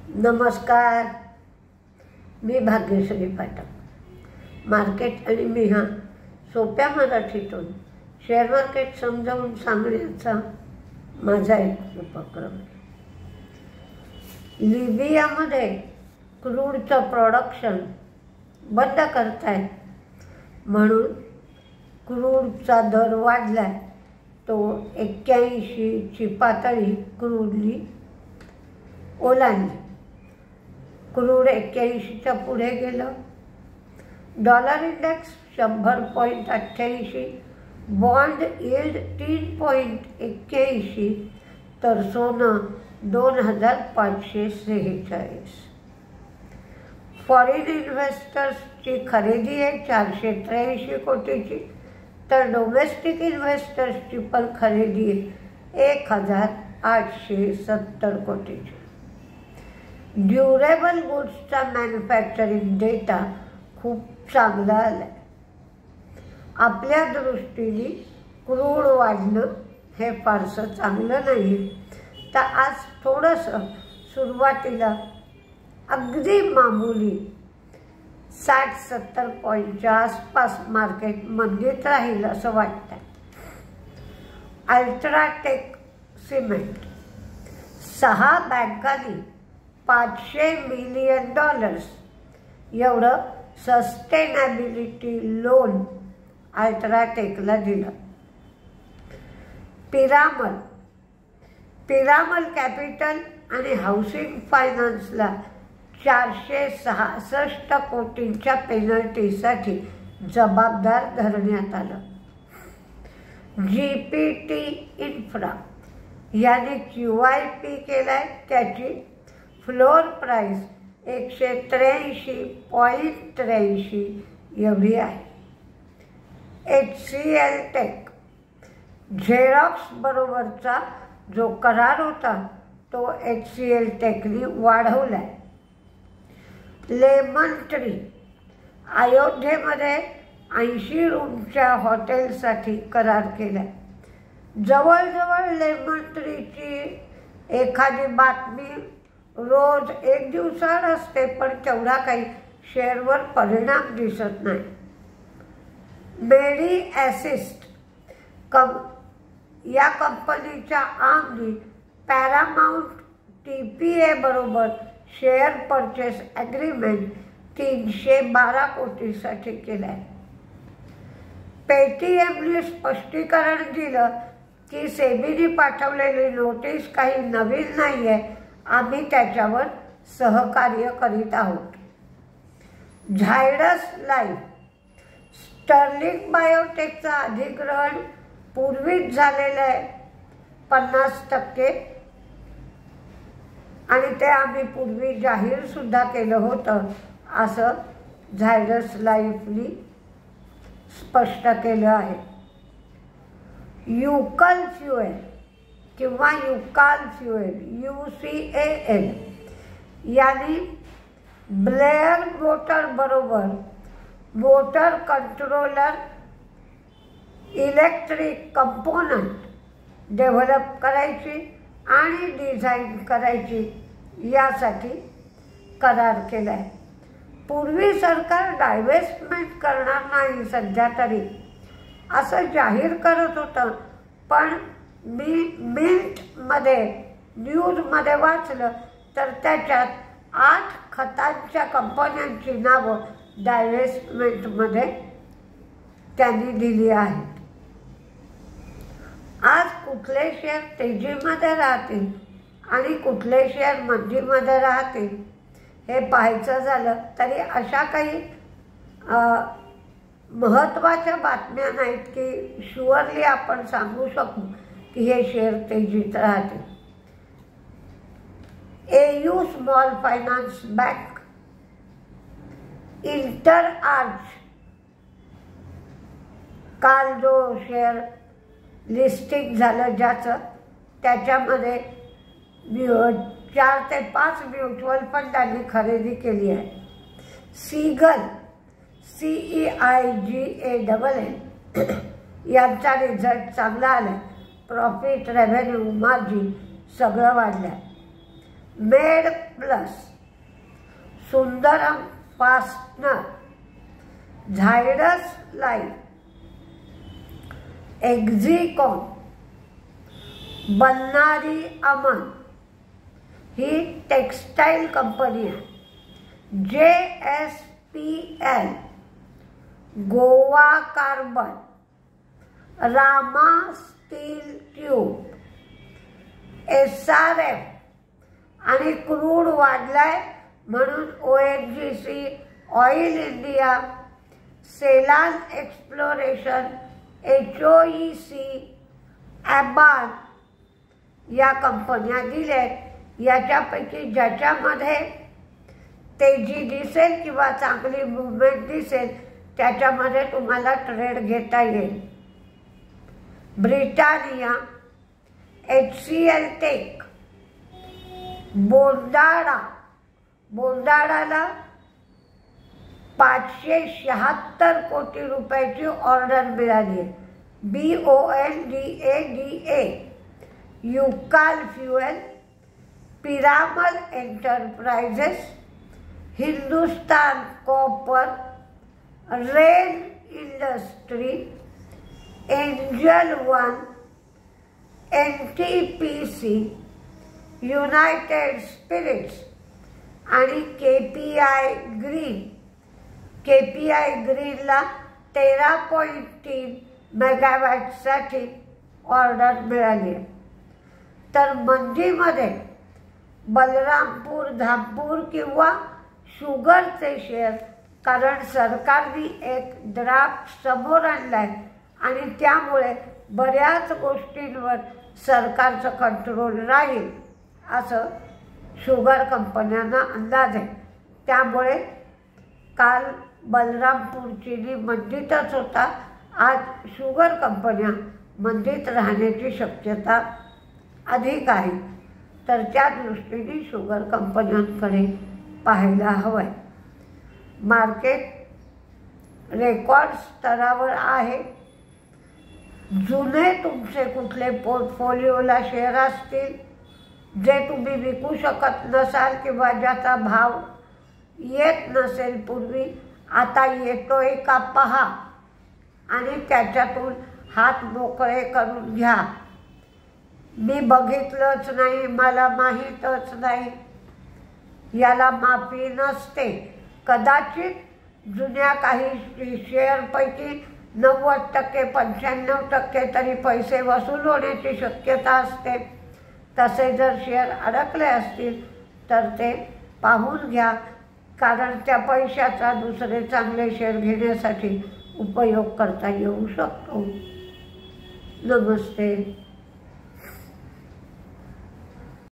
नमस्कार, मी भाग्यश्री पाठक. मार्केट आणि मी हा सोप्या मराठीतून शेअर मार्केट समजावून सांगण्याचा माझा एक उपक्रम. लिबियामध्ये क्रूडचं प्रोडक्शन बंद करतायत म्हणून क्रूडचा दर वाढलाय. तो 81ची पातळी क्रूडनी ओलांडली. क्रूड 81च्या पुढे गेलं. डॉलर इंडेक्स 100.88, बॉन्ड यील्ड 3.81, तर सोनं 2546. फॉरेन इन्व्हेस्टर्सची खरेदी आहे 483 कोटीची, तर डोमेस्टिक इन्व्हेस्टर्सची पण खरेदी आहे 1870 कोटीची. ड्युरेबल गुड्सचा मॅन्युफॅक्चरिंग डेटा खूप चांगला आला आहे. आपल्या दृष्टीने क्रूड वाढणं हे फारसं चांगलं नाही. तर आज थोडंसं सुरुवातीला अगदी मामूली 60-70 पॉईंटच्या आसपास मार्केट मंदीत राहील असं वाटतं. अल्ट्राटेक सिमेंट 6 बँकांनी $500 मिलियन एवढं सस्टेनेबिलिटी लोन अल्ट्राटेकला दिलं. पिरामल कॅपिटल आणि हाऊसिंग फायनान्सला 466 कोटींच्या पेनल्टीसाठी जबाबदार धरण्यात आलं. GPT इन्फ्रा याने QIP केलाय. त्याची फ्लोर प्राइस 183.83 एवढी आहे. HCL टेक झेरॉक्स बरोबरचा जो करार होता तो HCL टेकनी वाढवलाय. लेमन ट्री अयोध्येमध्ये 80 रूमच्या हॉटेलसाठी करार केलाय. जवळजवळ लेमन ट्रीची एखादी बातमी रोज एक दिवसाआड असते, पण तेवढा काही शेअरवर परिणाम दिसत नाही. मेडी ॲसिस्ट या कंपनीच्या आर्मनी पॅरामाउंट TPA बरोबर शेअर परचेस ॲग्रीमेंट 312 कोटीसाठी केलं आहे. पेटीएमने स्पष्टीकरण दिलं की सेबीने पाठवलेली नोटीस काही नवीन नाही आहे, आम्ही त्याच्यावर सहकार्य करीत आहोत. झायडस लाईफ स्टर्लिंग बायोटेकचं अधिग्रहण पूर्वीच झालेलं आहे 50%, आणि ते आम्ही पूर्वी जाहीरसुद्धा केलं होतं असं झायडस लाईफनी स्पष्ट केलं आहे. युकल फ्युएल किंवा युकाल फ्युएल UCAL यांनी ब्लेअर मोटर बरोबर motor controller electric component develop करायची आणि डिझाईन करायची यासाठी करार केला आहे. पूर्वी सरकार डायव्हेस्टमेंट करणार नाही सध्या तरी असं जाहीर करत होतं, पण मी मिंटमध्ये न्यूजमध्ये वाचलं तर त्याच्यात 8 खतांच्या कंपन्यांची नावं डायव्हेस्टमेंटमध्ये त्यांनी दिली आहेत. आज कुठले शेअर तेजीमध्ये राहतील आणि कुठले शेअर मंदीमध्ये राहतील हे पाहायचं झालं तरी अशा काही महत्त्वाच्या बातम्या नाहीत की शुअरली आपण सांगू शकू की हे शेअर तेजीत राहतील. AU small finance bank, inter arch काल जो शेअर लिस्टिंग झालं ज्याचं, त्याच्यामध्ये 4 ते 5 म्युच्युअल फंडांनी खरेदी केली आहे. सीगल CEIGALL यांचा रिझल्ट चांगला आला. प्रॉफिट, रेव्हेन्यू, मार्जिन सगळं वाढलं. Med Plus, Sundaram Fastener, Zydus Life, Exicom, Bannari Amman ही टेक्स्टाईल कंपनी आहे. JSPL, Goa Carbon, Rama Steel Tube, SRF आणि क्रूड वाढलाय म्हणून ONGC, Oil India, Selan Exploration, HOEC, Aban या कंपन्या दिल्यात. याच्यापैकी ज्याच्यामध्ये तेजी दिसेल किंवा चांगली मूवमेंट दिसेल त्याच्यामध्ये तुम्हाला ट्रेड घेता येईल. ब्रिटानिया, HCL टेक, बोंडाळाला 576 कोटी रुपयाची ऑर्डर मिळाली आहे. BONDADA, Ucal Fuel, Piramal Enterprises, Hindustan Copper, Rain Industry, Angel One, NTPC, United Spirits आणि KPI ग्रीन. KPI ग्रीनला 13.3 मेगावॅटसाठी ऑर्डर मिळाली आहे. तर मंदीमध्ये बलरामपूर, धामपूर किंवा शुगरचे शेअर, कारण सरकारने एक ड्राफ्ट समोर आणलाय आणि त्यामुळे बऱ्याच गोष्टींवर सरकारचं कंट्रोल राहील असं शुगर कंपन्यांना अंदाज आहे. त्यामुळे काल बलरामपूरची मंदीतच होता. आज शुगर कंपन्या मंदीत राहण्याची शक्यता अधिक आहे. तर त्या दृष्टीने शुगर कंपन्यांकडे पाहायला हवं आहे. मार्केट रेकॉर्ड स्तरावर आहे. जुने तुमचे कुठले पोर्टफोलिओला शेअर असतील जे तुम्ही विकू शकत नसाल किंवा ज्याचा भाव येत नसेल पूर्वी, आता येतोय का पहा आणि त्याच्यातून हात मोकळे करून घ्या. मी बघितलंच नाही, मला माहीतच नाही, याला माफी नसते. कदाचित जुन्या काही शेअरपैकी 90%, 95% तरी पैसे वसूल होण्याची शक्यता असते. तसे जर शेअर अडकले असतील तर ते पाहून घ्या, कारण त्या पैशाचा दुसरे चांगले शेअर घेण्यासाठी उपयोग करता येऊ शकतो. नमस्ते.